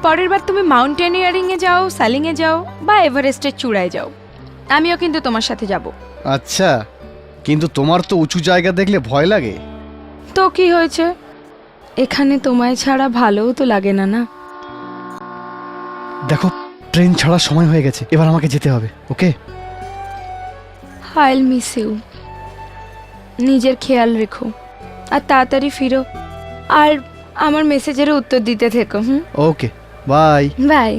পরের বার তুমি মাউন্টেনিয়ারিং এ যাও, সাইলিং এ যাও বা এভারেস্টের চূড়ায় যাও, আমিও কিন্তু তোমার সাথে যাব। আচ্ছা, কিন্তু তোমার তো উঁচু জায়গা দেখলে ভয় লাগে। তো কি হয়েছে, এখানে তোমায় ছাড়া ভালোও তো লাগে না, না? দেখো, ট্রেন ছাড়ার সময় হয়ে গেছে, এবার আমাকে যেতে হবে। ওকে, আইল মিস ইউ। নিজের খেয়াল রেখো আর তাড়াতাড়ি ফিরো, আর আমার মেসেজের উত্তর দিতে থেকো। ওকে, বাই। বাই।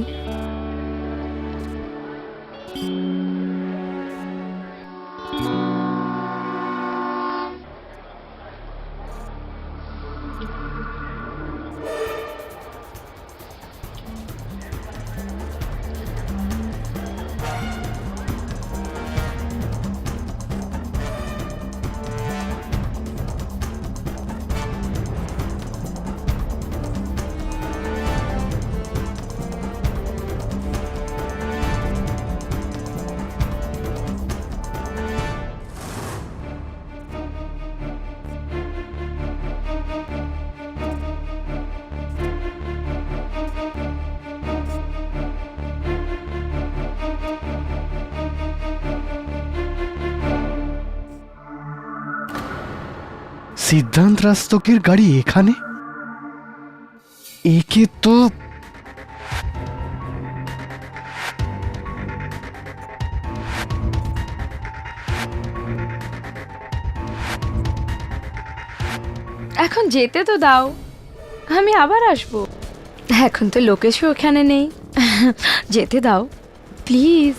সিদ্ধান্ত রাস্তকের গাড়ি এখানে? একে তো এখন যেতে তো দাও, আমি আবার আসবো। এখন তো লোকেশও ওখানে নেই, যেতে দাও প্লিজ।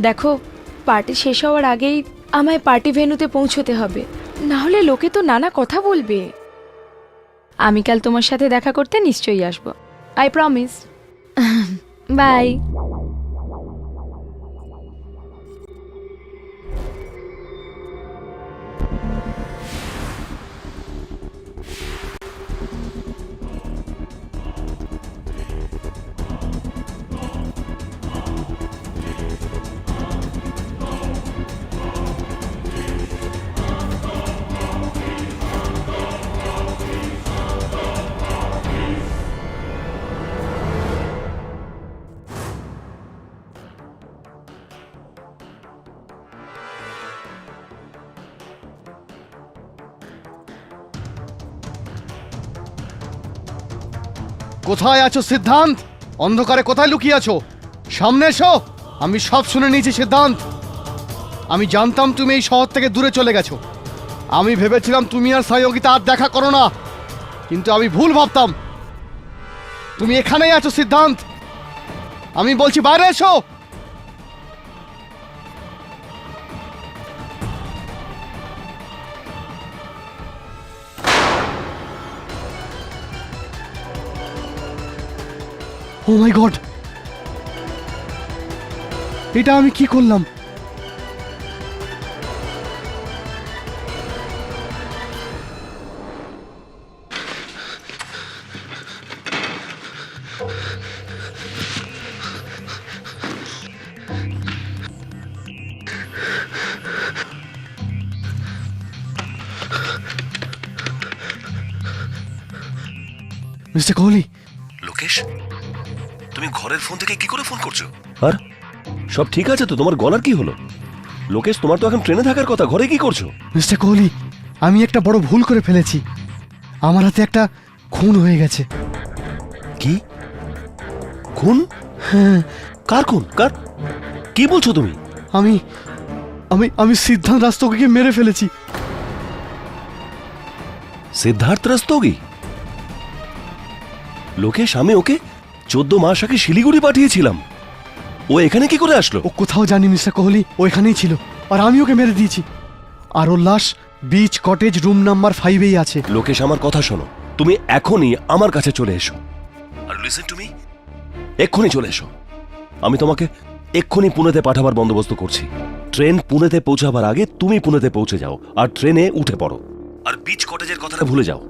দেখো, পার্টি শেষ হওয়ার আগেই আমায় পার্টি ভেন্যুতে পৌঁছতে হবে, না হলে লোকে তো নানা কথা বলবে। আমি কাল তোমার সাথে দেখা করতে নিশ্চয়ই আসবো, আই প্রমিস। বাই। কোথায় আছো সিদ্ধান্ত? অন্ধকারে কোথায় লুকিয়ে আছো? সামনে এসো, আমি সব শুনে নিয়েছি সিদ্ধান্ত। আমি জানতাম তুমি এই শহর থেকে দূরে চলে গেছো। আমি ভেবেছিলাম তুমি আর সায়োগিতা আর দেখা করো না, কিন্তু আমি ভুল ভাবতাম। তুমি এখানেই আছো সিদ্ধান্ত, আমি বলছি বাইরে এসো। ও মাই গড, এটা আমি কি করলাম? মিস্টার কোহলি। লোকেশ, তুমি ঘরের ফোন থেকে কি করে ফোন করছো? আর সব ঠিক আছে তো? তোমার গলার কি হলো? লোকেশ, তোমার তো এখন ট্রেনে থাকার কথা, ঘরে কি করছো? মিস্টার কোহলি, আমি একটা বড় ভুল করে ফেলেছি। আমার হাতে একটা খুন হয়ে গেছে। কি খুন? হ্যাঁ, কার খুন? কার? কি বলছো তুমি? আমি আমি আমি সিদ্ধান্ত রাস্তোগিকে মেরে ফেলেছি। সিদ্ধার্থ রাস্তোগি? লোকেশ, আমি ওকে 14 মাস আগে শিলিগুড়ি পাঠিয়েছিলাম, ও এখানে কি করে আসলো? ও কোথাও জানি মিস্টার কোহলি, ও এখানেই ছিল, আর আমি ওকে মেরে দিয়েছি। আর ওর লাশ বিচ কটেজ রুম নাম্বার 5-এই আছে। লোকেশ, আমার কথা শোনো, তুমি এখনই আমার কাছে চলে এসো। আর লিসেন টু মি, এক্ষুনি চলে এসো। আমি তোমাকে এক্ষুনি পুনেতে পাঠাবার বন্দোবস্ত করছি। ট্রেন পুনেতে পৌঁছাবার আগে তুমি পুনেতে পৌঁছে যাও আর ট্রেনে উঠে পড়ো। আর বিচ কটেজের কথাটা ভুলে যাও,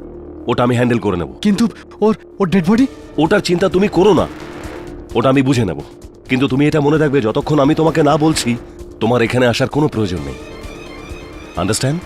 ওটা আমি হ্যান্ডেল করে নেব। কিন্তু ওর ডেড বডি? ওটার চিন্তা তুমি করো না, ওটা আমি বুঝে নেব। কিন্তু তুমি এটা মনে রাখবে, যতক্ষণ আমি তোমাকে না বলছি তোমার এখানে আসার কোনো প্রয়োজন নেই। আন্ডারস্ট্যান্ড?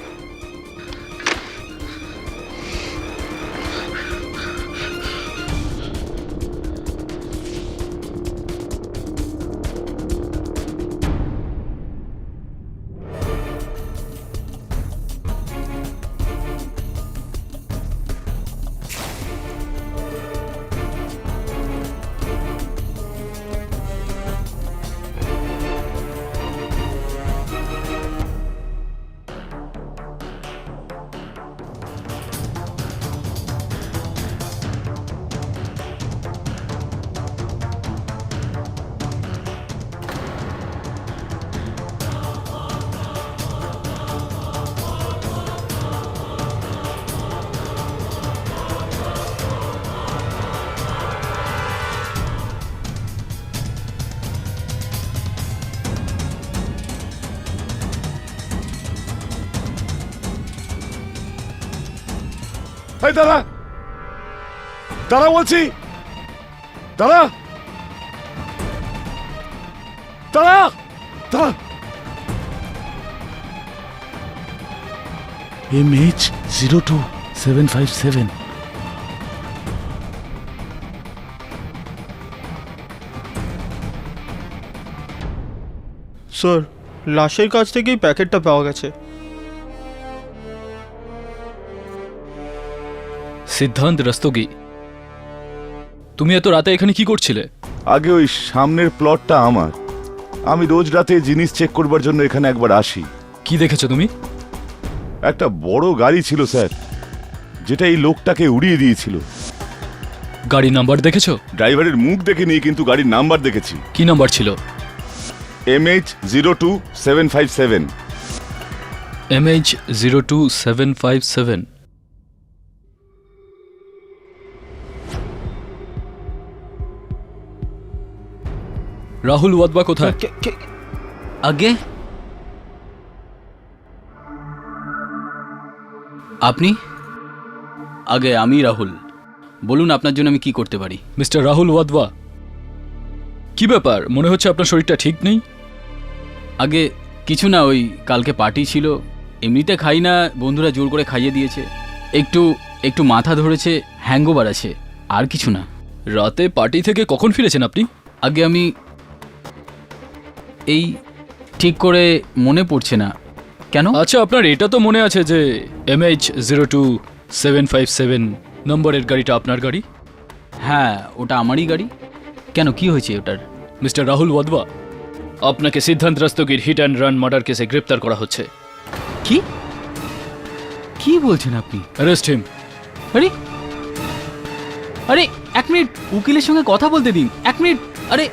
এই দাঁড়া, দাঁড়া বলছি, দাঁড়া, দাঁড়া, দাঁড়া। MH02757। স্যার, লাশের কাছ থেকেই প্যাকেটটা পাওয়া গেছে। সিদ্ধান্ত রস্তোগি, তুমি এত রাতে এখানে কি করছিলে? আগে ওই সামনের প্লটটা আমার, আমি রোজ রাতে জিনিস চেক করবার জন্য এখানে একবার আসি। কি দেখেছো তুমি? একটা বড় গাড়ি ছিল স্যার, যেটা এই লোকটাকে উড়িয়ে দিয়েছিল। গাড়ির নাম্বার দেখেছো? ড্রাইভারের মুখ দেখিনি, কিন্তু গাড়ির নাম্বার দেখেছি। কি নাম্বার ছিল? MH02757। MH02757। রাহুল ওয়াদবা কোথায়? আগে আপনি? আগে আমি রাহুল, বলুন আপনার জন্য আমি কি করতে পারি? মিস্টার রাহুল ওয়াদবা, কি ব্যাপার? মনে হচ্ছে আপনার শরীরটা ঠিক নেই। আগে কিছু না, ওই কালকে পার্টি ছিল, এমনিতে খাই না, বন্ধুরা জোর করে খাইয়ে দিয়েছে। একটু একটু মাথা ধরেছে, হ্যাংওভার আছে, আর কিছু না। রাতে পার্টি থেকে কখন ফিরেছেন আপনি? আগে আমি এই ঠিক করে মনে পড়ছে না। কেন? আচ্ছা, আপনার এটা তো মনে আছে যে MH02757 নম্বরের গাড়িটা আপনার গাড়ি? হ্যাঁ, ওটা আমারই গাড়ি। কেন, কি হয়েছে ওটার? মিস্টার রাহুল ওয়াদবা, আপনাকে সিদ্ধান্ত রস্তোগির হিট অ্যান্ড রান মার্ডার কেসে গ্রেপ্তার করা হচ্ছে। কি কি বলছেন আপনি? Arrest him. আরে আরে এক মিনিট, উকিলের সঙ্গে কথা বলতে দিন। এক মিনিট। আরে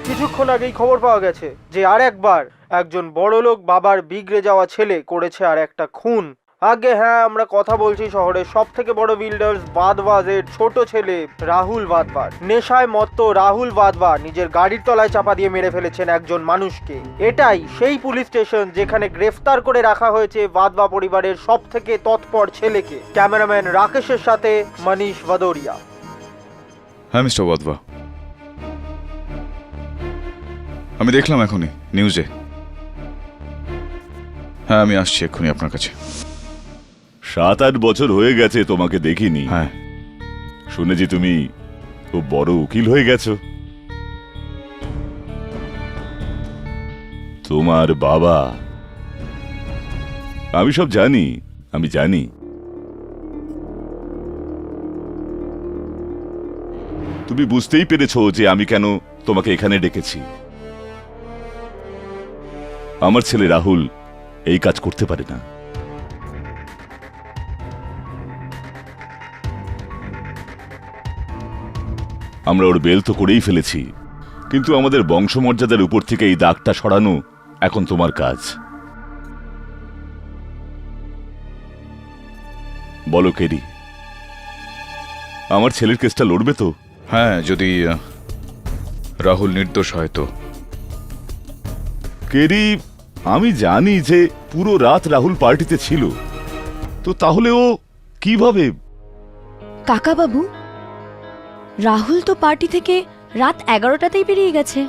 কিছুক্ষণ আগেই খবর পাওয়া গেছে যে আর একবার একজন বড়লোক বাবার বিগড়ে যাওয়া ছেলে করেছে আর একটা খুন। আগে হ্যাঁ, আমরা কথা বলছি শহরের সব থেকে বড় বিল্ডার্স বাদবাজের ছোট ছেলে রাহুল বাদবার। নেশায় মত্ত রাহুল বাদবার নিজের গাড়ির তলায় চাপা দিয়ে মেরে ফেলেছেন একজন মানুষকে। এটাই সেই পুলিশ স্টেশন যেখানে গ্রেফতার করে রাখা হয়েছে বাদবা পরিবারের সব থেকে তৎপর ছেলেকে। ক্যামেরাম্যান রাকেশের সাথে মনীষ ভাদোরিয়া। হ্যাঁ মিস্টার ওয়াদবা, আমি দেখলাম এখনই নিউজে। হ্যাঁ, আমি আসছি এক্ষুনি আপনার কাছে। 7-8 বছর হয়ে গেছে তোমাকে দেখিনি। হ্যাঁ, শুনেছি তুমি খুব বড় উকিল হয়ে গেছো। তোমার বাবা, আমি সব জানি, আমি জানি। তুমি বুঝতেই পেরেছো যে আমি কেন তোমাকে এখানে ডেকেছি। আমার ছেলে রাহুল এই কাজ করতে পারে না। আমরা ওর বেল তো করেই ফেলেছি, কিন্তু আমাদের বংশমর্যাদার উপর থেকে এই দাগটা সরানো এখন তোমার কাজ। বলো কেরি, আমার ছেলের কেসটা লড়বে তো? হ্যাঁ, যদি রাহুল নির্দোষ হয় তো। কেরি, আমি জানি যে পুরো রাত রাহুল পার্টিতে ছিল, তো তাহলে ও কিভাবে? কাকা বাবু, রাহুল তো পার্টি থেকে রাত 11টাতেই বেরিয়ে গেছে।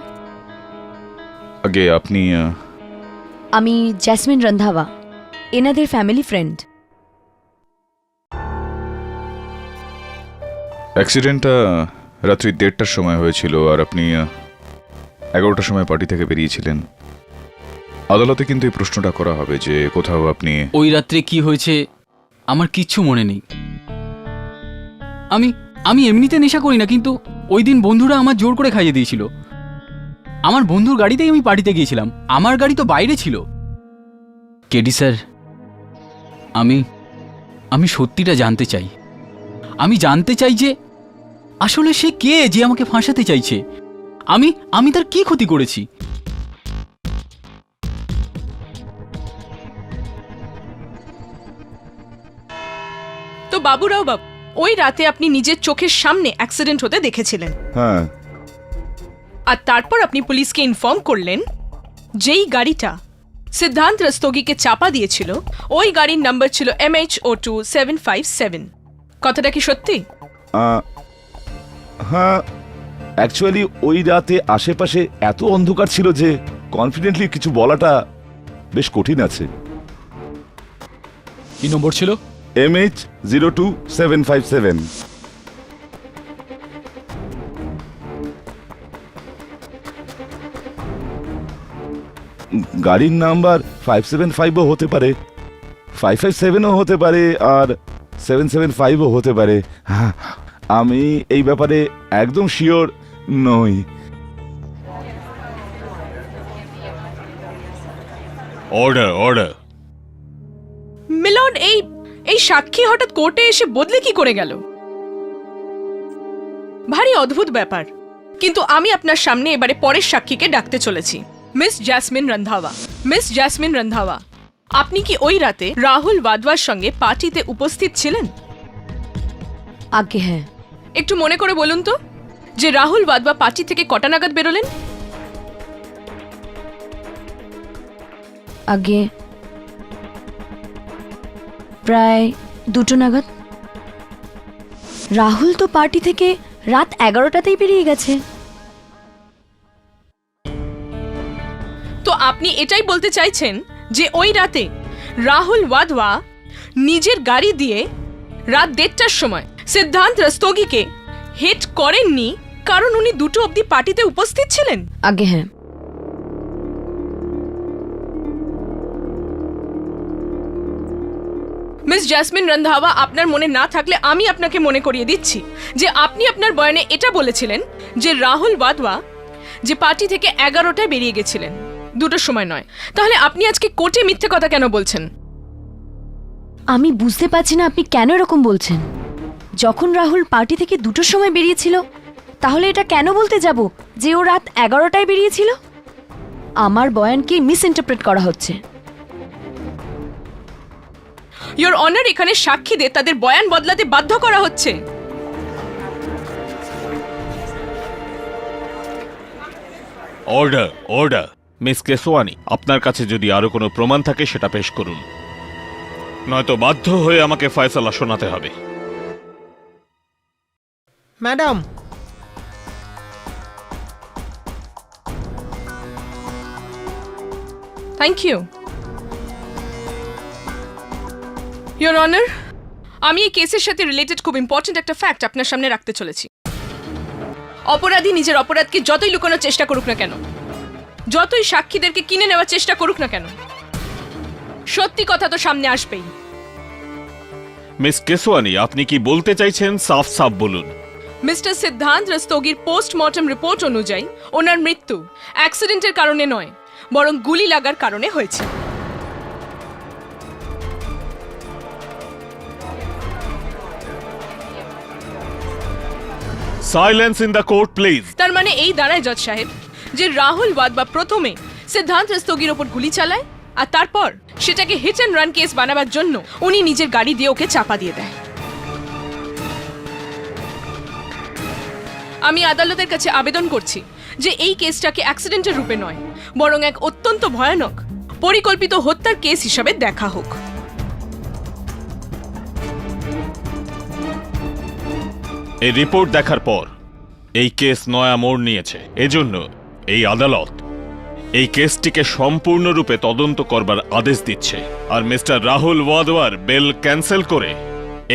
আগে আপনি আমি জ্যাসমিন রন্ধাওয়া, এনাদের ফ্যামিলি ফ্রেন্ড। অ্যাক্সিডেন্টটা রাত্রি 1:30টার সময় হয়েছিল, আর আপনি 11টার সময় পার্টি থেকে বেরিয়েছিলেন। আদালতে কিন্তু এই প্রশ্নটা করা হবে যে কোথাও আপনি ওই রাত্রে কি হয়েছে আমার কিচ্ছু মনে নেই। আমি আমি এমনিতে নেশা করি না, কিন্তু ওই দিন বন্ধুরা আমার জোর করে খাইয়ে দিয়েছিল। আমার বন্ধুর গাড়িতেই আমি পার্টিতে গিয়েছিলাম, আমার গাড়ি তো বাইরে ছিল। কেডি স্যার, আমি সত্যিটা জানতে চাই। আমি জানতে চাই যে আসলে সে কে যে আমাকে ফাঁসাতে চাইছে। আমি তার কি ক্ষতি করেছি? তো বাবুরাও বাবু, ওই রাতে আপনি নিজের চোখের সামনে অ্যাক্সিডেন্ট হতে দেখেছিলেন, হ্যাঁ, আর তারপর আপনি পুলিশকে ইনফর্ম করলেন যেই গাড়িটা সিদ্ধান্ত রস্তোগিকে চাপা দিয়েছিল ওই গাড়ির নাম্বার ছিল MH02-757। কথাটা কি সত্যি? হ্যাঁ, অ্যাকচুয়ালি ওই রাতে আশেপাশে এত অন্ধকার ছিল যে কনফিডেন্টলি কিছু বলাটা বেশ কঠিন আছে। কি নম্বর ছিল? MH02757। গাড়ির নাম্বার 575ও হতে পারে, 557ও হতে পারে, আর 775ও হতে পারে। হ্যাঁ, আমি এই ব্যাপারে একদম শিওর নই। Order order. মিলর্ড, এই সাক্ষী হঠাৎ কোর্টে এসে বদলে কি করে গেল? ভারী অদ্ভুত ব্যাপার। কিন্তু আমি আপনার সামনে এবারে পরের সাক্ষীকে ডাকতে চলেছি, মিস জ্যাসমিন রন্ধাওয়া। মিস জ্যাসমিন রন্ধাওয়া, আপনি কি ওই রাতে রাহুল ওয়াধওয়ার সঙ্গে পার্টিতে উপস্থিত ছিলেন? আগে হ্যাঁ। একটু মনে করে বলুন তো যে রাহুল ওয়াধওয়া পার্টি থেকে কটা নাগাদ বেরোলেন? আগে প্রায় 2টো নাগাদ। রাহুল তো পার্টি থেকে রাত 11টাতেই বেরিয়ে গেছে। তো আপনি এটাই বলতে চাইছেন যে ওই রাতে রাহুল ওয়াধওয়া নিজের গাড়ি দিয়ে রাত 1:30টার সময় সিদ্ধান্ত রস্তোগিকে হিট করেননি কারণ উনি 2টো অবধি পার্টিতে উপস্থিত ছিলেন? আগে হ্যাঁ। মিস জ্যাসমিন রন্ধাওয়া, আপনার মনে না থাকলে আমি আপনাকে মনে করিয়ে দিচ্ছি যে আপনি আপনার বয়ানে এটা বলেছিলেন যে রাহুল ওয়াধওয়া যে পার্টি থেকে 11টায় বেরিয়ে গেছিলেন, 2টোর সময় নয়। তাহলে আপনি আজকে কোর্টে মিথ্যে কথা কেন বলছেন? আমি বুঝতে পারছি না আপনি কেন এরকম বলছেন। যখন রাহুল পার্টি থেকে 2টোর সময় বেরিয়েছিল, তাহলে এটা কেন বলতে যাব যে ও রাত 11টায় বেরিয়েছিল? আমার বয়ানকে মিস ইন্টারপ্রেট করা হচ্ছে। ইয়োর অনার, এখানে সাক্ষীদের তাদের বয়ান বদলাতে বাধ্য করা হচ্ছে। Order order. মিস কেসওয়ানি, আপনার কাছে যদি আরো কোনো প্রমাণ থাকে সেটা পেশ করুন, নয়তো বাধ্য হয়ে আমাকে ফয়সালা শোনাতে হবে। Madam, thank you. Your honour, আমি এই কেসের সাথে রিলেটেড খুব ইম্পর্ট্যান্ট একটা ফ্যাক্ট আপনার সামনে রাখতে চলেছি। অপরাধী নিজের অপরাধকে যতই লুকানোর চেষ্টা করুক না কেন, যতই সাক্ষীদেরকে কিনে নেওয়ার চেষ্টা করুক না কেন, সত্যি কথা তো সামনে আসবেই। মিস কেসওয়ানি, আপনি কি বলতে চাইছেন সাফ সাফ বলুন। মিস্টার সিদ্ধান্ত রস্তোগির পোস্টমর্টম রিপোর্ট অনুযায়ী ওনার মৃত্যু অ্যাক্সিডেন্টের কারণে নয়, বরং গুলি লাগার কারণে হয়েছে। Silence in the court please. তার মানে এই দাঁড়ায় জজ সাহেব যে রাহুল ওয়াধওয়া প্রথমে সিদ্ধান্ত রস্তোগির ওপর গুলি চালায় আর তারপর সেটাকে হিট অ্যান্ড রান কেস বানাবার জন্য উনি নিজের গাড়ি দিয়ে ওকে চাপা দিয়ে দেয়। আমি আদালতের কাছে আবেদন করছি যে এই কেসটাকে অ্যাক্সিডেন্টের রূপে নয়, বরং এক অত্যন্ত ভয়ানক পরিকল্পিত হত্যার কেস হিসাবে দেখা হোক। এই রিপোর্ট দেখার পর এই কেস নয়া মোড় নিয়েছে। এজন্য এই আদালত এই কেসটিকে সম্পূর্ণরূপে তদন্ত করবার আদেশ দিচ্ছে আর মিস্টার রাহুল ওয়াধওয়ার বেল ক্যান্সেল করে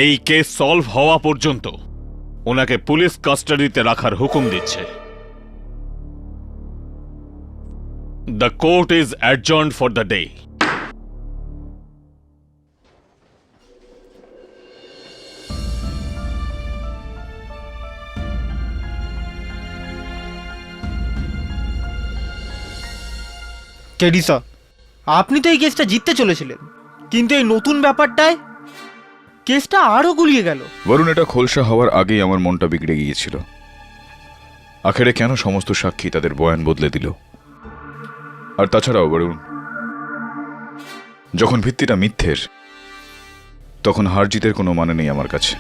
এই কেস সলভ হওয়া পর্যন্ত ওনাকে পুলিশ কাস্টাডিতে রাখার হুকুম দিচ্ছে। The court is adjourned for the day. Teresa, আপনি তো এই কেসটা জিততে চলেছিলেন, কিন্তু এই নতুন ব্যাপারটায় কেসটা আরো গুলিয়ে গেল। বরুণ, এটা খোলসা হওয়ার আগেই আমার মনটা বিগড়ে গিয়েছিল। আখেরে কেন সমস্ত সাক্ষী তাদের বয়ান বদলে দিল? আর তাছাড়াও বরুণ, যখন ভিত্তিটা মিথ্যের, তখন হার জিতের কোনো মানে নেই আমার কাছে।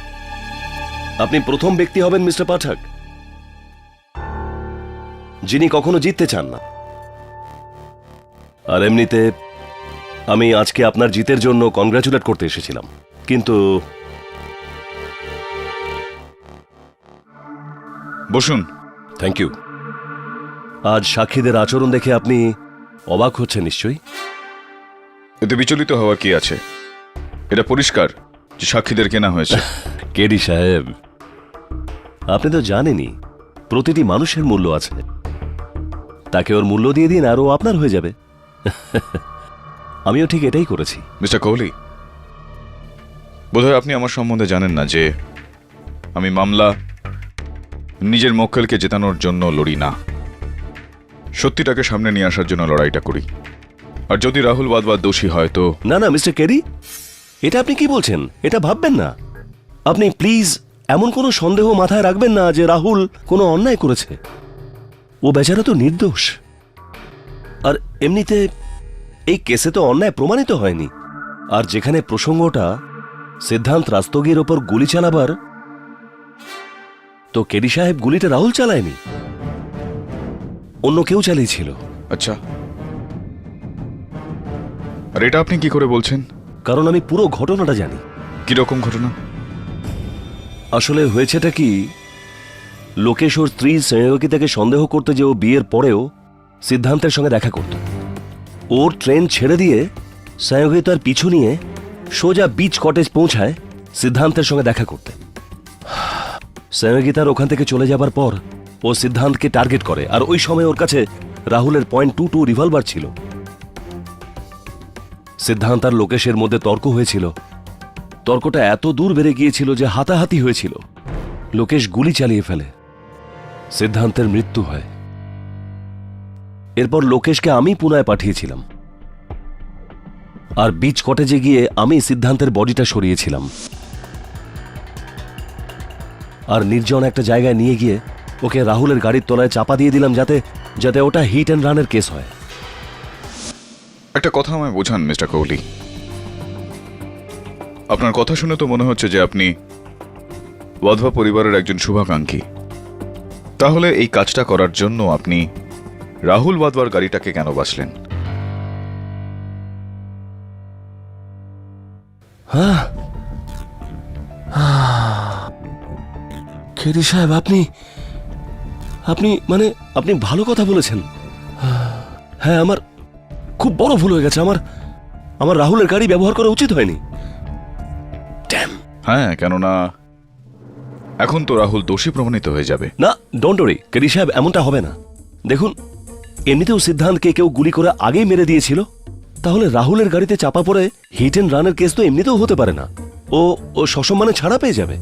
আপনি প্রথম ব্যক্তি হবেন মিস্টার পাঠক যিনি কখনো জিততে চান না। আর এমনিতে আমি আজকে আপনার জিতের জন্য কংগ্রাচুলেট করতে এসেছিলাম, কিন্তু বসুন। Thank you. আজ সাক্ষীদের আচরণ দেখে আপনি অবাক হচ্ছেন নিশ্চয়ই। এতে বিচলিত হওয়ার কি আছে? এটা পরিষ্কার যে সাক্ষীদের কেনা হয়েছে। কেডি সাহেব, আপনি তো জানেনই প্রতিটি মানুষের মূল্য আছে। তাকে ওর মূল্য দিয়ে দিন আর ও আপনার হয়ে যাবে। আমিও ঠিক এটাই করেছি। মিস্টার কোহলি, বোধহয় আপনি আমার সম্বন্ধে জানেন না যে আমি মামলা নিজের মক্কেলকে জেতানোর জন্য লড়ি না, সত্যিটাকে সামনে নিয়ে আসার জন্য লড়াইটা করি। আর যদি রাহুল ওয়াধওয়া দোষী হয় তো না না মিস্টার কেডি, এটা আপনি কি বলছেন? এটা ভাববেন না। আপনি প্লিজ এমন কোনো সন্দেহ মাথায় রাখবেন না যে রাহুল কোনো অন্যায় করেছে। ও বেচারা তো নির্দোষ। আর এমনিতে এই কেসে তো অন্যায় প্রমাণিত হয়নি। আর যেখানে প্রসঙ্গটা সিদ্ধান্ত রাস্তগীর ওপর গুলি চালাবার, তো কেডি সাহেব গুলিটা রাহুল চালায়নি, অন্য কেউ চালিয়েছিল। আচ্ছা, আর এটা আপনি কি করে বলছেন? কারণ আমি পুরো ঘটনাটা জানি। কিরকম ঘটনা? আসলে হয়েছেটা কি, লোকেশ ওর স্ত্রী স্নেহকিতাকে সন্দেহ করতে যে ও বিয়ের পরেও সিদ্ধান্তের সঙ্গে দেখা করত। ওর ট্রেন ছেড়ে দিয়ে স্নেহকিতার পিছু নিয়ে সোজা বিচ কটেজ পৌঁছায় সিদ্ধান্তের সঙ্গে দেখা করতে। স্নেহকিতার ওখান থেকে চলে যাবার পর ও সিদ্ধান্তকে টার্গেট করে, আর ওই সময় ওর কাছে রাহুলের .22 রিভলভার ছিল। সিদ্ধান্ত আর লোকেশের মধ্যে তর্ক হয়েছিল। তর্কটা এত দূর বেড়ে গিয়েছিল যে হাতাহাতি হয়েছিল। লোকেশ গুলি চালিয়ে ফেলে, সিদ্ধান্তের মৃত্যু হয়। এরপর লোকেশকে আমি পুনায় পাঠিয়েছিলাম, আর বিচ কটেজে গিয়ে আমি সিদ্ধান্তের বডিটা সরিয়েছিলাম, আর নির্জন একটা জায়গায় নিয়ে গিয়ে ওকে রাহুলের গাড়ির তলায় চাপা দিয়ে দিলাম, যাতে যাতে ওটা হিট অ্যান্ড রানের কেস হয়। একটা কথা আমায় বোঝান মিস্টার কোহলি। আপনার কথা শুনে তো মনে হচ্ছে যে আপনি ওয়াধওয়া পরিবারের একজন শুভাকাঙ্ক্ষী। তাহলে এই কাজটা করার জন্য আপনি রাহুল ওয়াধওয়ার গাড়িটাকে কেন বাঁচলেন? হ্যাঁ, কেডি সাহেব, আপনি আপনি মানে আপনি ভালো কথা বলেছেন। হ্যাঁ, আমার খুব বড় ভুল হয়ে গেছে। আমার রাহুলের গাড়ি ব্যবহার করা উচিত হয়নি। হ্যাঁ, কেননা এখন তো রাহুল দোষী প্রমাণিত হয়ে যাবে। না, ডোন্ট ওয়ারি কেডি সাহেব, এমনটা হবে না। দেখুন, এমনিতেও সিদ্ধান্তকে কেউ গুলি করে আগেই মেরে দিয়েছিল। তাহলে রাহুলের গাড়িতে চাপা পড়ে হিট অ্যান্ড রানের কেস তো এমনিতেও হতে পারে না। ও সসম্মানে ছাড়া পেয়ে যাবে।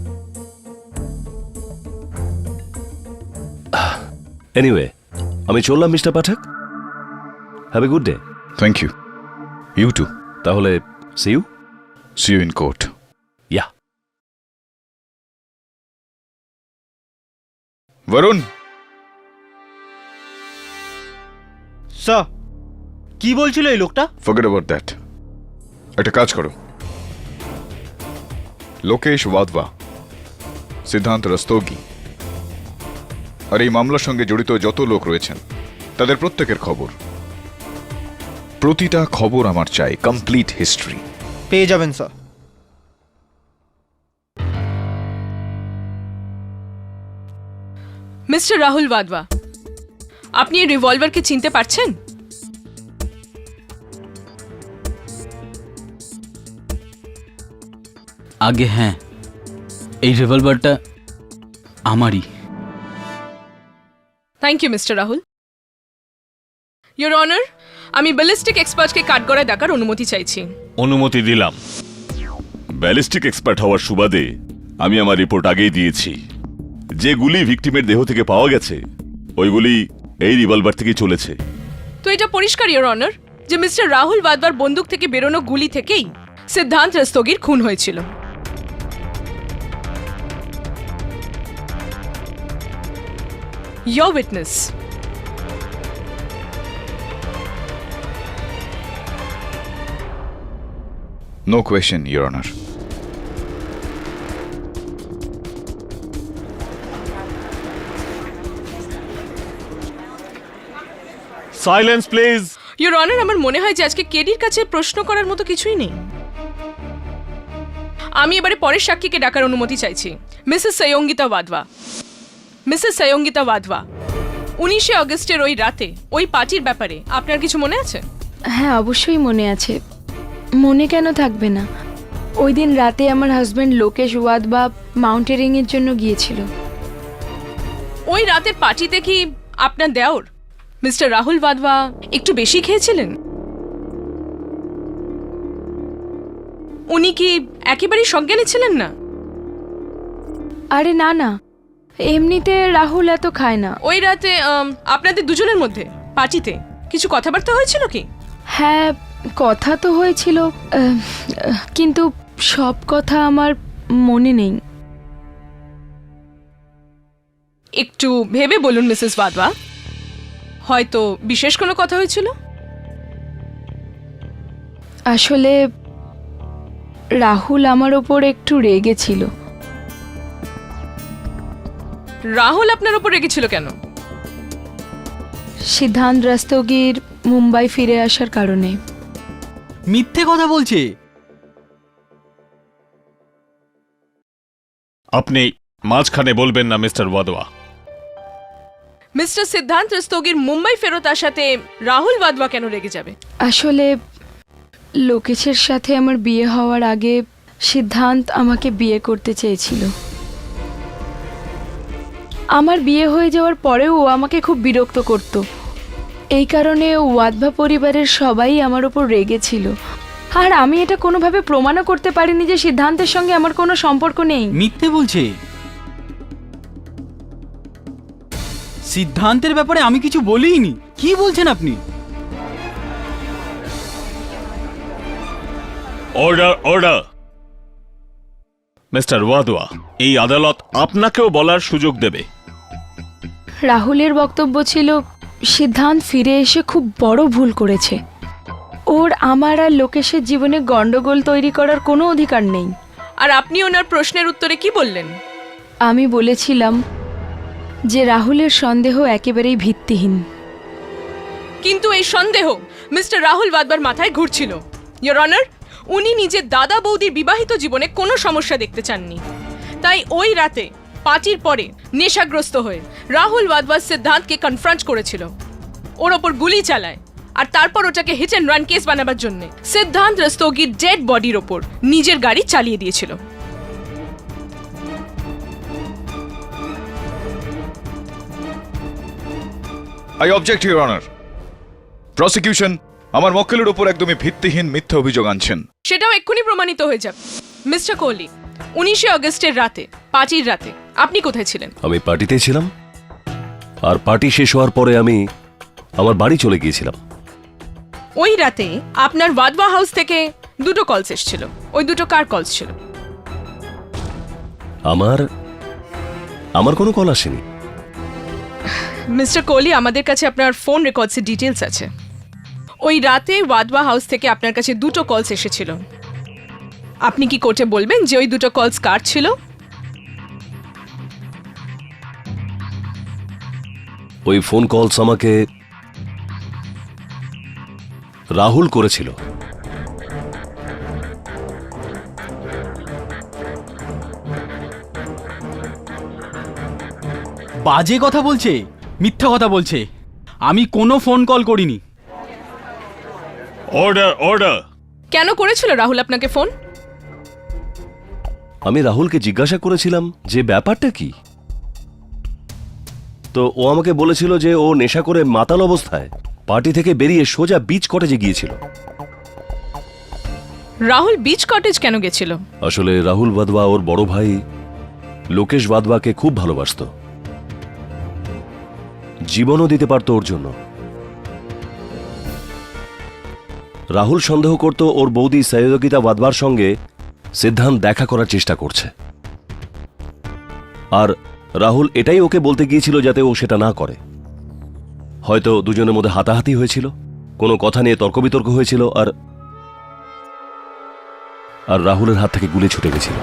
এনিওয়ে, আমি চললাম mister Pathak. Have a good day. Thank you. You too. তাহলে see you in court. Yeah. Varun, sir, কি বলছিল এই লোকটা? Forget about that. একটা কাজ করো, লোকেশ ওয়াধওয়া, সিদ্ধান্ত রস্তোগি আর এই মামলার সঙ্গে জড়িত যত লোক রয়েছেন তাদের প্রত্যেকের খবর, প্রতিটা খবর আমার চাই, কমপ্লিট হিস্ট্রি। পেয়ে যাবেন স্যার। মিস্টার রাহুল ওয়াধওয়া, আপনি এই রিভলভারকে চিনতে পারছেন? আগে হ্যাঁ, এই রিভলভারটা আমারই। Thank you mister Rahul. Your honour, আমি ব্যালিস্টিক এক্সপার্টকে কাঠগড়ায় ডাকার অনুমতি চাইছি। অনুমতি দিলাম। ব্যালিস্টিক এক্সপার্ট হওয়ার সুবাদে আমি আমার রিপোর্ট আগেই দিয়েছি। যে গুলি ভিকটিমের দেহ থেকে পাওয়া গেছে ওইগুলি এই রিভলভার থেকে চলেছে। তো এটা পরিষ্কার ইয়োর অনার যে মিস্টার রাহুল ওয়াধওয়ার বন্দুক থেকে বেরোনো গুলি থেকেই সিদ্ধান্ত রস্তোগির খুন হয়েছিল। Your witness. No question, Your Honor. Silence please. Your honour, আমার মনে হয় যে আজকে কেডির কাছে প্রশ্ন করার মতো কিছুই নেই। আমি এবারে পরের সাক্ষীকে ডাকার অনুমতি চাইছি। মিসেস সয়ঙ্গিতা ওয়াধওয়া। মিসেস সয়ঙ্গিতা ওয়াধওয়া, 19শে অগস্টের ওই রাতে ওই পার্টির ব্যাপারে আপনার কিছু মনে আছে? হ্যাঁ, অবশ্যই মনে আছে। মনে কেন থাকবে না? ওই দিন রাতে আমার হাজব্যান্ড লোকেশ ওয়াধওয়া মাউন্টেনিং এর জন্য গিয়েছিল। ওই রাতের পার্টিতে কি আপনার দেওর মিস্টার রাহুল ওয়াধওয়া একটু বেশি খেয়েছিলেন? উনি কি একেবারেই সজ্ঞানে ছিলেন না? আরে না না, এমনিতে রাহুল এত খায় না। ওই রাতে আপনাদের দুজনের মধ্যে পার্টিতে কিছু কথাবার্তা হয়েছিল কি? হ্যাঁ, কথা তো হয়েছিল, কিন্তু সব কথা আমার মনে নেই। একটু ভেবে বলুন মিসেস ওয়াধওয়া, হয়তো বিশেষ কোনো কথা হয়েছিল। আসলে রাহুল আমার ওপর একটু রেগেছিল। রাহুল আপনার ওপর রেগেছিল কেন? সিদ্ধান্ত রাস্তগীর মুম্বাই ফিরে আসার কারণে। মিথ্যে কথা বলছে। আপনি মাঝখানে বলবেন না মিস্টার ওয়াধওয়া। মিস্টার সিদ্ধান্ত রাস্তগীর মুম্বাই ফেরত আসাতে রাহুল ওয়াধওয়া কেন রেগে যাবে? আসলে লোকেশের সাথে আমার বিয়ে হওয়ার আগে সিদ্ধান্ত আমাকে বিয়ে করতে চেয়েছিল। আমার বিয়ে হয়ে যাওয়ার পরেও ও আমাকে খুব বিরক্ত করত। এই কারণে ওয়াধওয়া পরিবারের সবাই আমার ওপর রেগেছিল। আর আমি এটা কোনোভাবে প্রমাণও করতে পারিনি যে সিদ্ধান্তের সঙ্গে আমার কোনো সম্পর্ক নেই। মিথ্যে বলছে। সিদ্ধান্তের ব্যাপারে আমি কিছু বলিনি। কি বলছেন আপনি? Order, order. মিস্টার ওয়াধওয়া, এই আদালত আপনাকেও বলার সুযোগ দেবে। রাহুলের বক্তব্য ছিল সিদ্ধান্ত ফিরে এসে খুব বড় ভুল করেছে। ওর আমার আর লোকেশের জীবনে গন্ডগোল তৈরি করার কোনো অধিকার নেই। আর আপনি ওনার প্রশ্নের উত্তরে কি বললেন? আমি বলেছিলাম যে রাহুলের সন্দেহ একেবারেই ভিত্তিহীন। কিন্তু এই সন্দেহ মিস্টার রাহুল ওয়াধওয়ার মাথায় ঘুরছিল। ইওর অনার, উনি নিজের দাদা বৌদির বিবাহিত জীবনে কোনো সমস্যা দেখতে চাননি। তাই ওই রাতে পার্টির পরে নেশাগ্রস্ত হয়ে রাহুল ওয়াধওয়া সিদ্ধান্তকে কনফ্রন্ট করেছিল, ওর ওপর গুলি চালায়, আর তারপর ওটাকে হিট অ্যান্ড রান কেস বানাবার জন্য সিদ্ধান্ত রাস্তগীর ডেড বডির ওপর নিজের গাড়ি চালিয়ে দিয়েছিল। I object your honour. Prosecution আমার মক্কেলের উপর একদমই ভিত্তিহীন মিথ্যা অভিযোগ আনছেন। সেটাও এক্ষুনি প্রমাণিত হয়ে যাবে। মিস্টার কোহলি, 19শে অগস্টের রাতে, পার্টির রাতে আপনি কোথায় ছিলেন? আমি পার্টিতে ছিলাম, আর পার্টি শেষ হওয়ার পরে আমি আমার বাড়ি চলে গিয়েছিলাম। ওই রাতে আপনার ওয়াধওয়া হাউস থেকে দুটো কলস এসেছিল। ওই দুটো কার কলস ছিল? আমার কোনো কল আসেনি। মিস্টার কোহলি, আমাদের কাছে আপনার ফোন রেকর্ডসের ডিটেলস আছে। ওই রাতে ওয়াধওয়া হাউস থেকে আপনার কাছে দুটো কলস এসেছিল। আপনি কি কোর্টে বলবেন যে ওই দুটো কলস কার ছিল? ওই ফোন কলস আমাকে রাহুল করেছিল। বাজে কথা বলছে, মিথ্যা কথা বলছে। আমি কোনো ফোন কল করিনি। Order, order. কেন করেছিল রাহুল আপনাকে ফোন? আমি রাহুলকে জিজ্ঞাসা করেছিলাম যে ব্যাপারটা কি। তো ও আমাকে বলেছিল যে ও নেশা করে মাতাল অবস্থায় পার্টি থেকে বেরিয়ে সোজা বিচ কটেজে গিয়েছিল। রাহুল বিচ কটেজ কেন গেছিল? আসলে রাহুল ওয়াধওয়া ওর বড় ভাই লোকেশ ওয়াধওয়াকে খুব ভালোবাসত, জীবনও দিতে পারত ওর জন্য। রাহুল সন্দেহ করত ওর বৌদি সৈয়দগীতা ওয়াধওয়ার সঙ্গে সিদ্ধান্ত দেখা করার চেষ্টা করছে, আর রাহুল এটাই ওকে বলতে গিয়েছিল যাতে ও সেটা না করে। হয়তো দুজনের মধ্যে হাতাহাতি হয়েছিল, কোনো কথা নিয়ে তর্ক বিতর্ক হয়েছিল, আর রাহুলের হাত থেকে গুলি ছুটে গেছিল।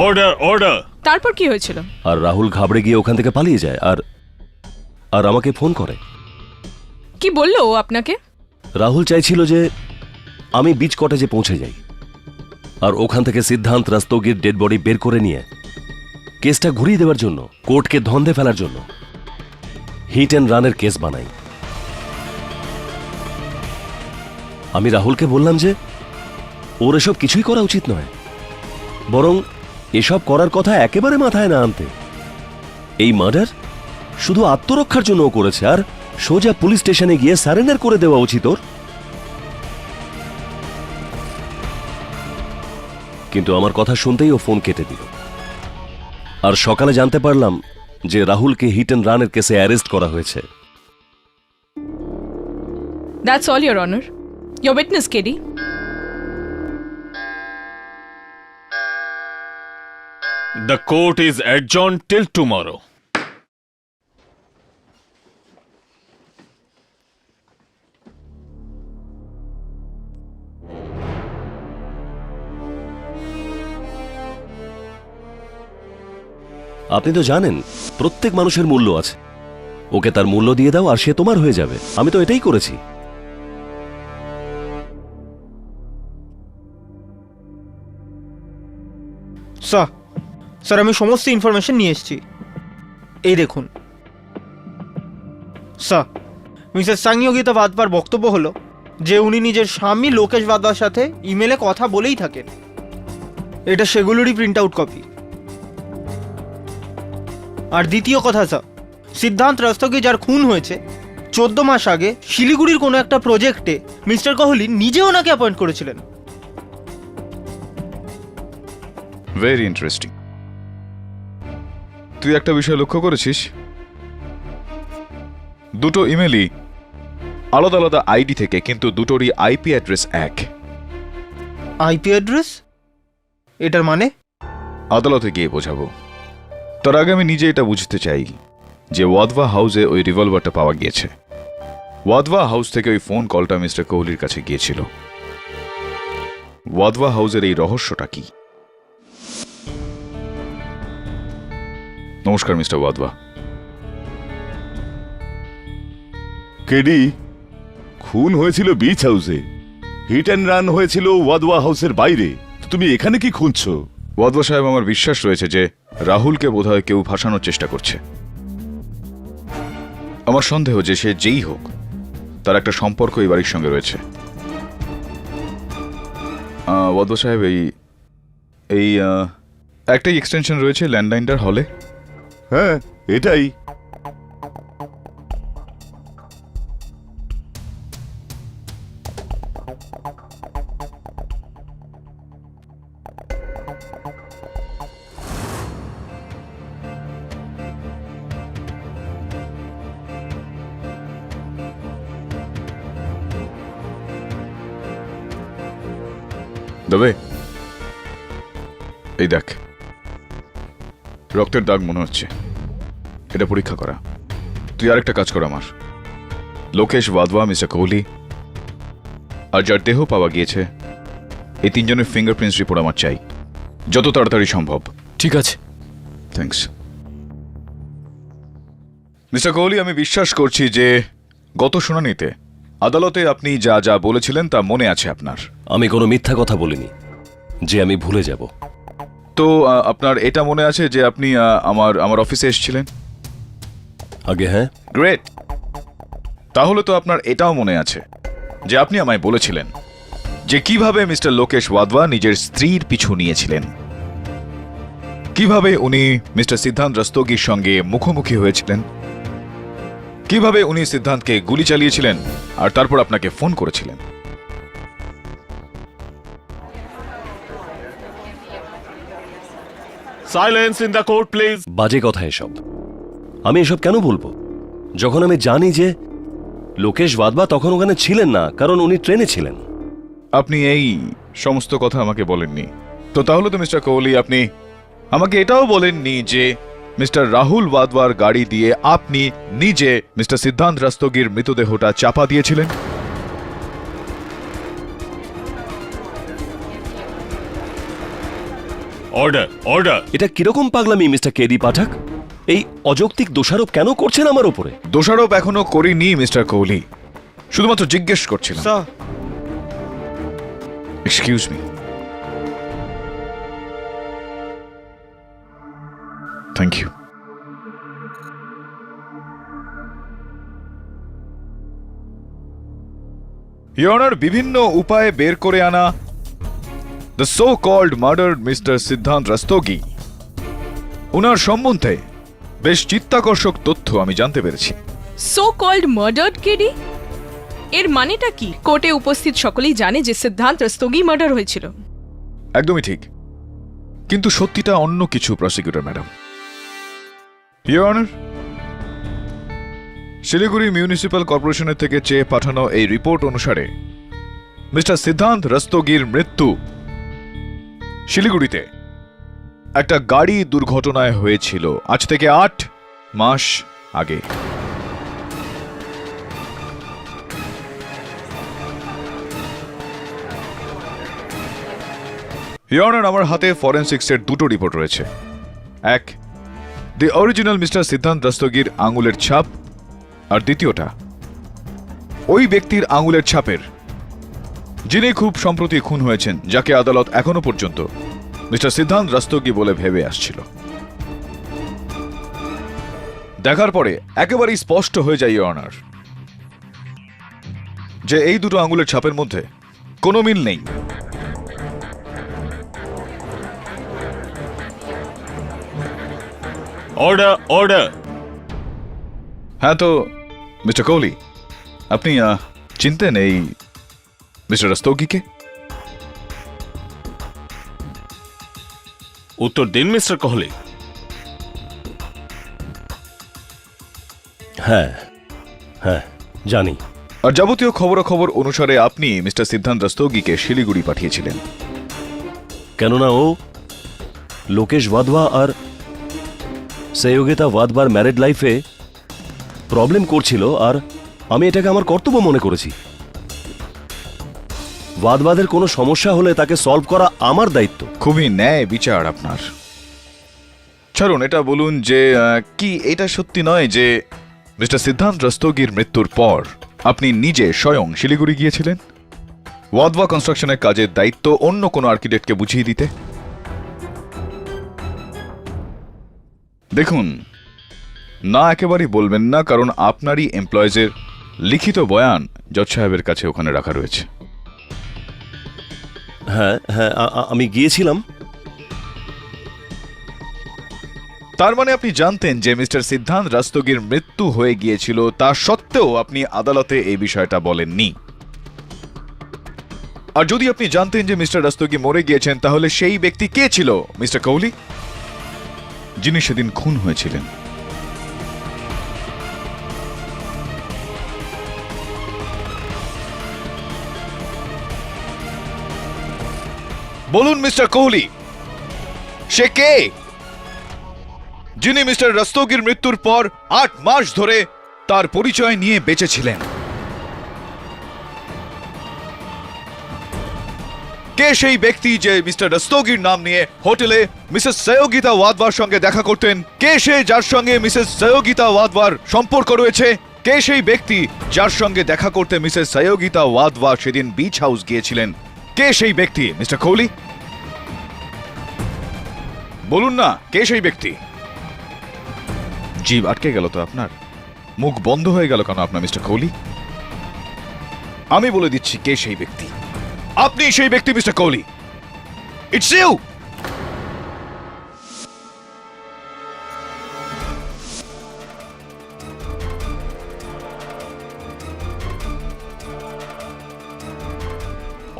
Order, order. তারপর কি হয়েছিল? আর রাহুল ঘাবড়ে গিয়ে ওখান থেকে পালিয়ে যায় আর আর আমাকে ফোন করে। কি বললো ও আপনাকে? রাহুল চাইছিল যে আমি বিচ কটেজে পৌঁছে যাই আর ওখান থেকে সিদ্ধান্ত রাস্তোগির ডেড বডি বের করে নিয়ে কেসটা ঘুরিয়ে দেওয়ার জন্য, কোর্টকে ধন্দে ফেলার জন্য হিট অ্যান্ড রানের কেস বানাই। আমি রাহুলকে বললাম যে ওর এসব কিছুই করা উচিত নয়, বরং এসব করার কথা একেবারে মাথায় না আনতে। এই মার্ডার শুধু আত্মরক্ষার জন্য ও করেছে আর সোজা পুলিশ স্টেশনে গিয়ে সারেন্ডার করে দেওয়া উচিত ওর। কিন্তু আমার কথা শুনতেই ও ফোন কেটে দিল। আর সকালে জানতে পারলাম যে রাহুলকে হিট অ্যান্ড রানের কেসে অ্যারেস্ট করা হয়েছে। That's all, your honour. Your witness, KD. The court is adjourned till tomorrow. আপনি তো জানেন প্রত্যেক মানুষের মূল্য আছে, ওকে তার মূল্য দিয়ে দাও আর সে তোমার হয়ে যাবে। আমি তো এটাই করেছি। স্যার আমি সমস্ত ইনফরমেশন নিয়ে এসেছি, এই দেখুন। স্যার, মিসেস সংযোগিতা বাদবার বক্তব্য হলো যে উনি নিজের স্বামী লোকেশ বাদবার সাথে ইমেলে কথা বলেই থাকেন। এটা সেগুলোরই প্রিন্ট আউট কপি। আর দ্বিতীয় কথা স্যার, সিদ্ধান্ত রাস্তোগি যার খুন হয়েছে 14 মাস আগে শিলিগুড়ির কোনো একটা প্রজেক্টে মিস্টার কোহলি নিজে ওনাকে অ্যাপয়েন্ট করেছিলেন। Very interesting. তুই একটা বিষয় লক্ষ্য করেছিস, দুটো ইমেলই আলাদা আলাদা আইডি থেকে, কিন্তু দুটোরই আইপি অ্যাড্রেস এক। IP address? এটার মানে? আদালতে গিয়ে বোঝাবো। তার আগে আমি নিজে এটা বুঝতে চাই যে ওয়াদওয়া হাউসে ওই রিভলভারটা পাওয়া গিয়েছে, ওয়াদওয়া হাউস থেকে ওই ফোন কলটা মিস্টার কোহলির কাছে গিয়েছিল। ওয়াদওয়া হাউসের এই রহস্যটা কি? নমস্কার মিস্টার ওয়াদওয়া। কেডি, খুন হয়েছিল বিচ হাউসে, হিট অ্যান্ড রান হয়েছিল ওয়াদওয়া হাউসের বাইরে। তো তুমি এখানে কি খুঁজছো? ওয়াদওয়া সাহেব, আমার বিশ্বাস রয়েছে যে রাহুলকে বোধহয় কেউ ফাঁসানোর চেষ্টা করছে। আমার সন্দেহ যে সে যেই হোক তার একটা সম্পর্ক এই বাড়ির সঙ্গে রয়েছে। ওয়াদওয়া সাহেব, এই একটাই এক্সটেনশন রয়েছে ল্যান্ডলাইনটার হলে। হ্যাঁ, এটাই। দেবে, এই দেখ, রক্তের দাগ মনে হচ্ছে। এটা পরীক্ষা করা। তুই আরেকটা কাজ কর আমার। লোকেশ, ওয়াদওয়া, মিস্টার কোহলি আর যার দেহ পাওয়া গিয়েছে, এই তিনজনের ফিঙ্গারপ্রিন্টস রিপোর্ট আমার চাই, যত তাড়াতাড়ি সম্ভব। ঠিক আছে। থ্যাঙ্কস। মিস্টার কোহলি, আমি বিশ্বাস করছি যে গত শুনানিতে আদালতে আপনি যা যা বলেছিলেন তা মনে আছে আপনার। আমি কোনো মিথ্যা কথা বলিনি যে আমি ভুলে যাব। তো আপনার এটা মনে আছে যে আপনি আমার অফিসে এসেছিলেন? আগে হ্যাঁ। গ্রেট। তাহলে তো আপনার এটাও মনে আছে যে আপনি আমায় বলেছিলেন যে কিভাবে মিস্টার লোকেশ ওয়াদওয়া নিজের স্ত্রীর পিছু নিয়েছিলেন, কিভাবে উনি মিস্টার সিদ্ধান্ত রাস্তোগির সঙ্গে মুখোমুখি হয়েছিলেন, কিভাবে উনি সিদ্ধান্তকে গুলি চালিয়েছিলেন আর তারপর আপনাকে ফোন করেছিলেন। Silence in the court, please. বাজে কথা এসব। আমি এসব কেন বলবো যখন আমি জানি যে লোকেশ ওয়াদওয়া তখন ওখানে ছিলেন না, কারণ উনি ট্রেনে ছিলেন। আপনি এই সমস্ত কথা আমাকে বলেননি। তো তাহলে তো মিস্টার কোহলি, আপনি আমাকে এটাও বলেননি যে মিস্টার রাহুল ওয়াদওয়ার গাড়ি দিয়ে আপনি নিজে মিস্টার সিদ্ধান্ত রাস্তোগির মৃতদেহটা চাপা দিয়েছিলেন। Order order. এটা কিরকম পাগলামি মিস্টার কেডি পাঠক? এই অযৌক্তিক দোষারোপ কেন করছেন আমার উপরে? দোষারোপ এখনো করিনি মিস্টার কোহলি, শুধুমাত্র জিজ্ঞেস করছিলাম। Excuse me. Thank you. Your honour, বিভিন্ন উপায়ে বের করে আনা the so called murder mister Siddhant Rastogi, উনার সম্বন্ধে বেশ চিত্তাকর্ষক তথ্য আমি জানতে পেরেছি। সো কল্ড মার্ডার্ড কেডি, এর মানেটা কি? কোর্টে উপস্থিত সকলেই জানে যে সিদ্ধান্ত রস্তোগি মার্ডার হয়েছিল। একদমই ঠিক, কিন্তু সত্যিটা অন্য কিছু prosecutor madam. Your honour, Siliguri municipal কর্পোরেশনের থেকে চেয়ে পাঠানো এই রিপোর্ট অনুসারে মিস্টার সিদ্ধান্ত রস্তোগির মৃত্যু শিলিগুড়িতে একটা গাড়ি দুর্ঘটনায় হয়েছিল আজ থেকে 8 মাস আগে। ইওর অনার, আমার হাতে ফরেনসিক্সের দুটো রিপোর্ট রয়েছে। এক, দি অরিজিনাল মিস্টার সিদ্ধান্ত রাস্তোগির আঙুলের ছাপ, আর দ্বিতীয়টা ওই ব্যক্তির আঙুলের ছাপের যিনি খুব সম্প্রতি খুন হয়েছেন, যাকে আদালত এখনো পর্যন্ত মিস্টার সিদ্ধান্ত রাস্তোগি বলে ভেবে আসছিল। দেখার পরে একেবারেই স্পষ্ট হয়ে যায় ইওর অনার যে এই দুটো আঙুলের ছাপের মধ্যে কোনো মিল নেই। Order order. হ্যাঁ, তো মিস্টার কোহলি, আপনি চিনতেন এই মিস্টার রাস্তোগিকে? উত্তর দিন মিস্টার কোহলি। হ্যাঁ হ্যাঁ, জানি। আর যাবতীয় খবরাখবর অনুসারে আপনি মিস্টার সিদ্ধান্ত রাস্তোগিকে শিলিগুড়ি পাঠিয়েছিলেন। কেননা ও লোকেশ ওয়াধওয়া আর সহযোগিতা ওয়াধবার ম্যারিড লাইফে প্রবলেম করছিল, আর আমি এটাকে আমার কর্তব্য মনে করেছি। ওয়াধবাদের কোনো সমস্যা হলে তাকে সলভ করা আমার দায়িত্ব। খুবই ন্যায় বিচার আপনার। ছাড়ুন, এটা বলুন যে কি এটা সত্যি নয় যে মিস্টার সিদ্ধান্ত রাস্তোগির মৃত্যুর পর আপনি নিজে স্বয়ং শিলিগুড়ি গিয়েছিলেন ওয়াধবা কনস্ট্রাকশনের কাজের দায়িত্ব অন্য কোনো আর্কিটেক্টকে বুঝিয়ে দিতে? দেখুন, না একেবারেই বলবেন না, কারণ আপনারই এমপ্লয়িজের লিখিত বয়ান জজ সাহেবের কাছে ওখানে রাখা রয়েছে। হ্যাঁ হ্যাঁ, আমি গিয়েছিলাম। তার মানে আপনি জানতেন যে মিস্টার সিদ্ধান্ত রাস্তোগির মৃত্যু হয়ে গিয়েছিল, তা সত্ত্বেও আপনি আদালতে এই বিষয়টা বলেননি। আর যদি আপনি জানতেন যে মিস্টার রাস্তোগি মরে গিয়েছেন, তাহলে সেই ব্যক্তি কে ছিল মিস্টার কোহলি, যিনি সেদিন খুন হয়েছিলেন? বলুন মিস্টার কোহলি, সে কে যিনি মিস্টার রাস্তোগির মৃত্যুর পর 8 মাস ধরে তার পরিচয় নিয়ে বেঁচেছিলেন? কে সেই ব্যক্তি যে মিস্টার রাস্তোগির নাম নিয়ে হোটেলে মিসেস সহযোগিতা ওয়াধবার সঙ্গে দেখা করতেন? কে সে যার সঙ্গে মিসেস সহযোগিতা ওয়াধবার সম্পর্ক রয়েছে? কে সেই ব্যক্তি যার সঙ্গে দেখা করতে মিসেস সহযোগিতা ওয়াধবা সেদিন বিচ হাউস গিয়েছিলেন? কে সেই ব্যক্তি মিস্টার কোহলি? বলুন না, কে সেই ব্যক্তি? জিভ আটকে গেল তো আপনার? মুখ বন্ধ হয়ে গেল কেন আপনার মিস্টার কোহলি? আমি বলে দিচ্ছি কে সেই ব্যক্তি। আপনি সেই ব্যক্তি mister Kohli. It's you.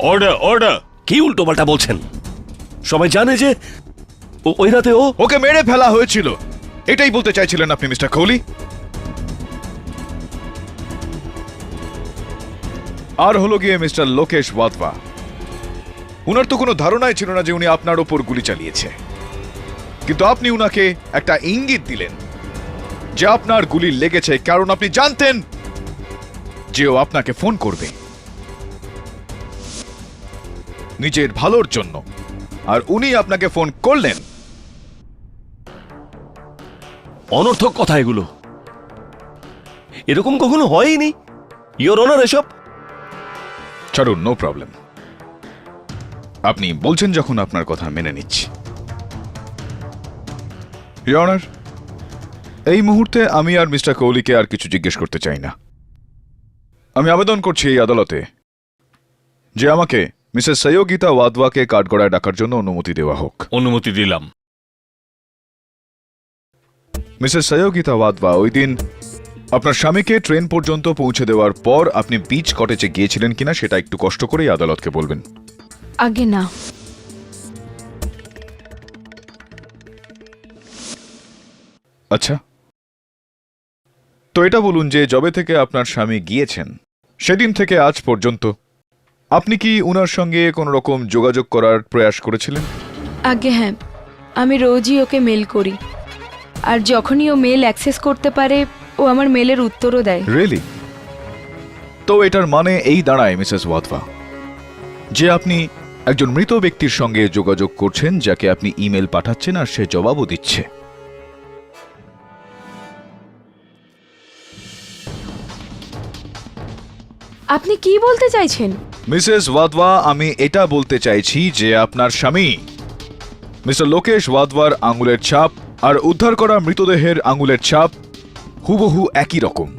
Order order. কি উল্টোপাল্টা বলছেন? সবাই জানে যে ওই রাতে ওকে মেরে ফেলা হয়েছিল, এটাই বলতে চাইছিলেন আপনি মিস্টার কোহলি? আর হলো গিয়ে মিস্টার লোকেশ ওয়াধবা, উনার তো কোনো ধারণাই ছিল না যে উনি আপনার ওপর গুলি চালিয়েছে, কিন্তু আপনি উনাকে একটা ইঙ্গিত দিলেন যে আপনার গুলি লেগেছে, কারণ আপনি জানতেন যে ও আপনাকে ফোন করবে নিজের ভালোর জন্য। আর উনি আপনাকে ফোন করলেন। অনর্থক কথা এগুলো, এরকম কখনো হয়নি। ইওর অনার, এসব ছাড়ুন, নো প্রবলেম। আপনি বলছেন যখন আপনার কথা মেনে নিচ্ছি। ইওর অনার, এই মুহূর্তে আমি আর মিস্টার কোহলিকে আর কিছু জিজ্ঞেস করতে চাই না। আমি আবেদন করছি এই আদালতে যে আমাকে মিসেস সয়োগীতা ওয়াদওয়াকে কাঠগড়ায় ডাকার জন্য অনুমতি দেওয়া হোক। অনুমতি দিলাম। মিসেস সয়োগীতা ওয়াদওয়া, ওই দিন আপনার স্বামীকে ট্রেন পর্যন্ত পৌঁছে দেওয়ার পর আপনি বিচ কটেজে গিয়েছিলেন কিনা সেটা একটু কষ্ট করেই আদালতকে বলবেন। আগে না। আচ্ছা, তো এটা বলুন যে যবে থেকে আপনার স্বামী গিয়েছেন সেদিন থেকে আজ পর্যন্ত আপনি কি উনার সঙ্গে কোনো রকম যোগাযোগ করার প্রয়াস করেছিলেন? আগে হ্যাঁ, আমি রোজই ওকে মেল করি, আর যখনই ও মেল অ্যাক্সেস করতে পারে ও আমার মেলের উত্তরও দেয়। রিয়েলি? তো এটার মানে এই দাঁড়ায় মিসেস ওয়াদওয়া যে আপনি একজন মৃত ব্যক্তির সঙ্গে যোগাযোগ করছেন, যাকে আপনি ইমেল পাঠাচ্ছেন আর সে জবাবও দিচ্ছে। আপনি কি বলতে চাইছেন? মিসেস ওয়াদওয়া, আমি এটা বলতে চাইছি যে আপনার স্বামী মিস্টার লোকেশ ওয়াদওয়ার আঙুলের ছাপ আর উদ্ধার করা মৃতদেহের আঙুলের ছাপ হুবহু একই রকম,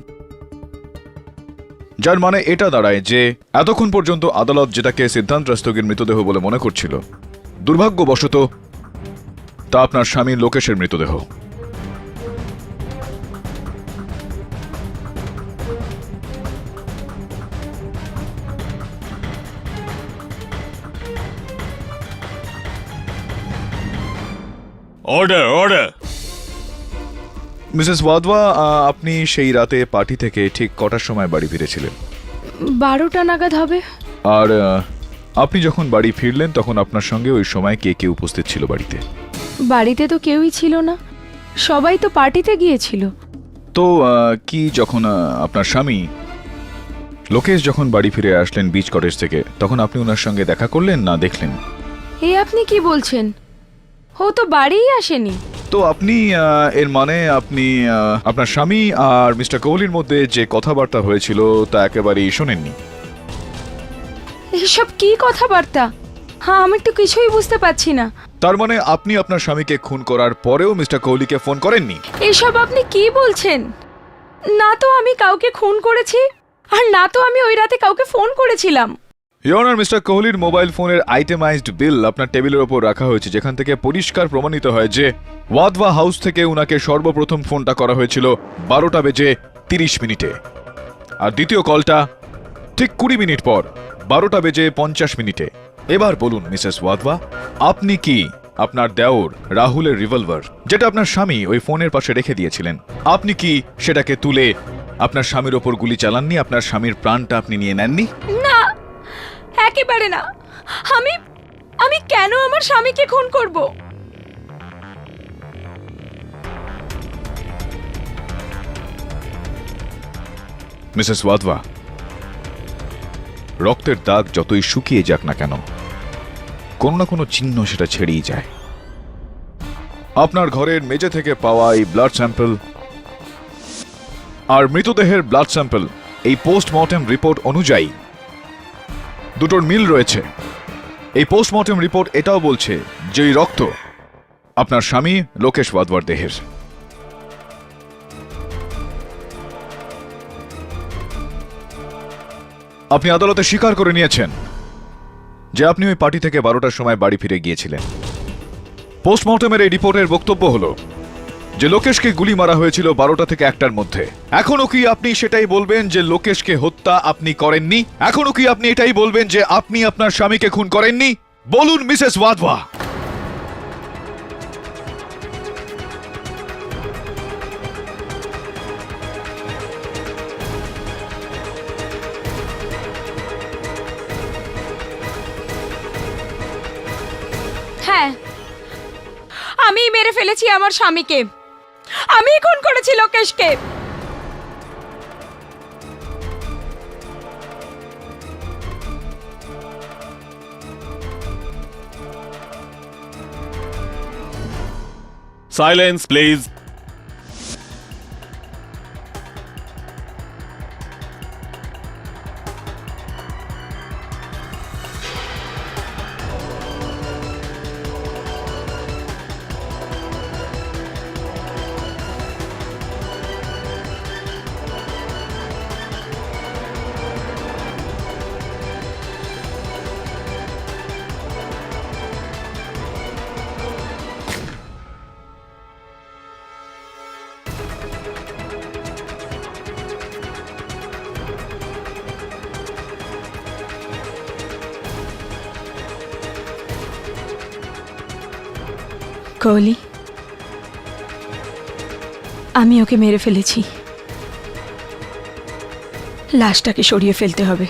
যার মানে এটা দাঁড়ায় যে এতক্ষণ পর্যন্ত আদালত যেটাকে সিদ্ধান্ত রাস্তোগির মৃতদেহ বলে মনে করছিল, দুর্ভাগ্যবশত তা আপনার স্বামী লোকেশের মৃতদেহ। Order, order. মিসেস ওয়াদওয়া, আপনি সেই রাতে পার্টি থেকে ঠিক কটার সময় বাড়ি ফিরেছিলেন? 12টা নাগাদ হবে। আর আপনি যখন বাড়ি ফিরলেন তখন আপনার সঙ্গে ওই সময় কে কে উপস্থিত ছিল বাড়িতে? বাড়িতে তো কেউই ছিল না, সবাই তো পার্টিতে গিয়েছিল। তো কি যখন আপনার স্বামী লোকেশ যখন বাড়ি ফিরে আসলেন বিচ কটেজ থেকে, তখন আপনি ওনার সঙ্গে দেখা করলেন না দেখলেন? আপনি কি বলছেন? ও তো বাড়িই আসেনি। তো আপনি এর মানে আপনি আপনার স্বামী আর মিস্টার কোহলির মধ্যে যে কথাবার্তা হয়েছিল তা একেবারেই শোনেননি? এসব কি কথাবার্তা? হ্যাঁ, আমি তো কিছুই বুঝতে পারছি না। তার মানে আপনি আপনার স্বামীকে খুন করার পরেও মিস্টার কোহলিকে ফোন করেননি? এসব আপনি কি বলছেন? না তো আমি কাউকে খুন করেছি, আর না তো আমি ওই রাতে কাউকে ফোন করেছিলাম। ইওর অনার, মিস্টার কোহলির মোবাইল ফোনের আইটেমাইজড বিল আপনার টেবিলের ওপর রাখা হয়েছে, যেখান থেকে পরিষ্কার প্রমাণিত হয় যে ওয়াদওয়া হাউস থেকে উনাকে সর্বপ্রথম ফোনটা করা হয়েছিল 12টা বেজে 30 মিনিটে, আর দ্বিতীয় কলটা ঠিক 20 মিনিট পর 12টা বেজে 50 মিনিটে। এবার বলুন মিসেস ওয়াদওয়া, আপনি কি আপনার দেওর রাহুলের রিভলভার, যেটা আপনার স্বামী ওই ফোনের পাশে রেখে দিয়েছিলেন, আপনি কি সেটাকে তুলে আপনার স্বামীর ওপর গুলি চালাননি? আপনার স্বামীর প্রাণটা আপনি নিয়ে নেননি? না, একেবারে না। আমি কেন আমার স্বামীকে খুন করব? মিসেস ওয়াদওয়া, রক্তের দাগ যতই শুকিয়ে যাক না কেন, কোনো না কোনো চিহ্ন সেটা ছেড়েই যায়। আপনার ঘরের মেঝে থেকে পাওয়া এই ব্লাড স্যাম্পল আর মৃতদেহের ব্লাড স্যাম্পল, এই পোস্টমর্টেম রিপোর্ট অনুযায়ী দুটোর মিল রয়েছে। এই পোস্টমর্টেম রিপোর্ট এটাও বলছে যে এই রক্ত আপনার স্বামী লোকেশ ওয়াদওয়ার দেহের। আপনি আদালতে স্বীকার করে নিয়েছেন যে আপনি ওই পার্টি থেকে 12টার সময় বাড়ি ফিরে গিয়েছিলেন। পোস্টমর্টেমের এই রিপোর্টের বক্তব্য হলো যে লোকেশকে গুলি মারা হয়েছিল 12টা থেকে 1টার মধ্যে। এখনো কি আপনি সেটাই বলবেন যে লোকেশকে হত্যা আপনি করেননি? এখনো কি আপনি এটাই বলবেন যে আপনি আপনার স্বামীকে খুন করেননি? বলুন মিসেস ওয়াদওয়া। হ্যাঁ, আমি মেরে ফেলেছি আমার স্বামীকে। আমি খুন করেছি লোকেশকে। Silence please. কোহলি, আমি ওকে মেরে ফেলেছি। লাশটাকে সরিয়ে ফেলতে হবে।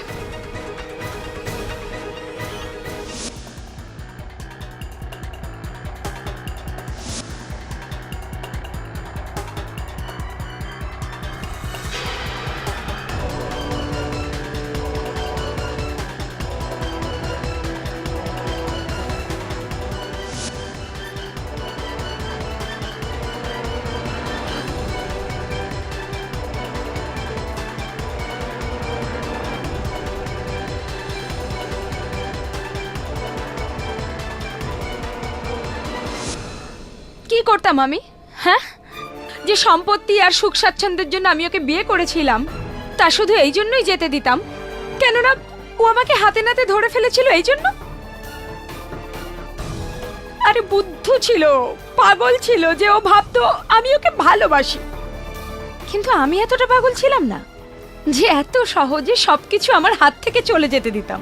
কি করতাম আমি? হ্যাঁ, যে সম্পত্তি আর সুখ স্বাচ্ছন্দ্যের জন্য আমি ওকে বিয়ে করেছিলাম, তা শুধু এই জন্যই যেতে দিতাম? কেননা ও আমাকে হাতে নাতে ধরে ফেলেছিল এই জন্য? আরে বুদ্ধু ছিল, পাগল ছিল যে ও ভাবতো আমি ওকে ভালোবাসি। কিন্তু আমি এতটা পাগল ছিলাম না যে এত সহজে সবকিছু আমার হাত থেকে চলে যেতে দিতাম।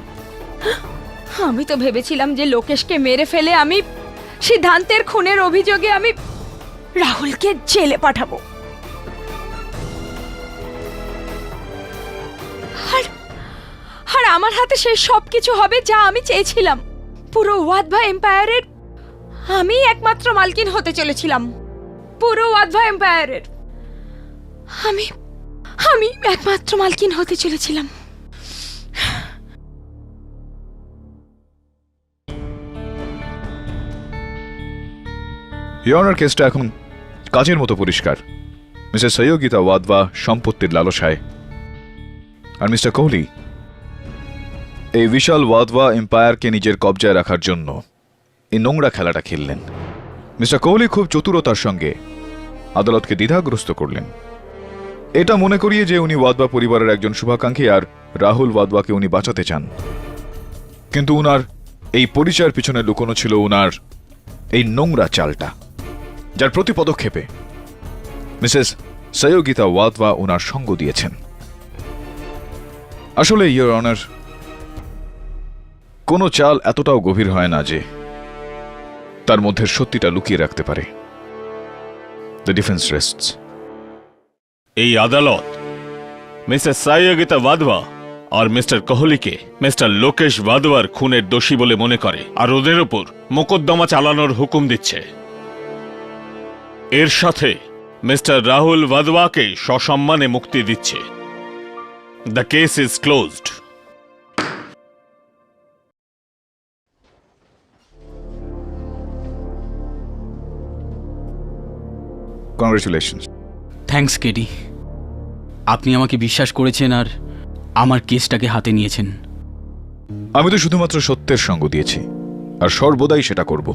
আমি তো ভেবেছিলাম যে লোকেশকে মেরে ফেলে আমি সিদ্ধান্তের খুনের অভিযোগে আমি রাহুলকে জেলে পাঠাবো। আর আমার হাতে সেই সব কিছু হবে যা আমি চেয়েছিলাম। পুরো ওয়াধবা এম্পায়ারের আমি একমাত্র মালকিন হতে চলেছিলাম। পুরো ওয়াধবা এম্পায়ারের আমি একমাত্র মালকিন হতে চলেছিলাম। ইয়নার কেসটা এখন কাচের মতো পরিষ্কার। মিসেস সহযোগিতা ওয়াধবা সম্পত্তির লালসায়, আর মিস্টার কোহলি এই বিশাল ওয়াধবা এম্পায়ারকে নিজের কবজায় রাখার জন্য এই নোংরা খেলাটা খেললেন। মিস্টার কোহলি খুব চতুরতার সঙ্গে আদালতকে দ্বিধাগ্রস্ত করলেন, এটা মনে করিয়ে যে উনি ওয়াধবা পরিবারের একজন শুভাকাঙ্ক্ষী আর রাহুল ওয়াধবাকে উনি বাঁচাতে চান। কিন্তু উনার এই পরিচয়ের পিছনে লুকোনো ছিল উনার এই নোংরা চালটা, যার প্রতি পদক্ষেপে মিসেস সহযোগিতা ওয়াধবা উনার সঙ্গ দিয়েছেন। আসলে ইয়োর অনার, কোনো চাল এতটাও গভীর হয় না যে তার মধ্যে সত্যিটা লুকিয়ে রাখতে পারে। The defence রেস্টস। এই আদালত মিসেস সহযোগিতা ওয়াধবা আর মিস্টার কোহলিকে মিস্টার লোকেশ ওয়াধবার খুনের দোষী বলে মনে করে আর ওদের উপর মোকদ্দমা চালানোর হুকুম দিচ্ছে। এর সাথে মিস্টার রাহুল ওয়াধবাকে সসম্মানে মুক্তি দিচ্ছে। The case is closed. Congratulations. Thanks KD, আপনি আমাকে বিশ্বাস করেছেন আর আমার কেসটাকে হাতে নিয়েছেন। আমি তো শুধুমাত্র সত্যের সঙ্গ দিয়েছি আর সর্বদাই সেটা করব।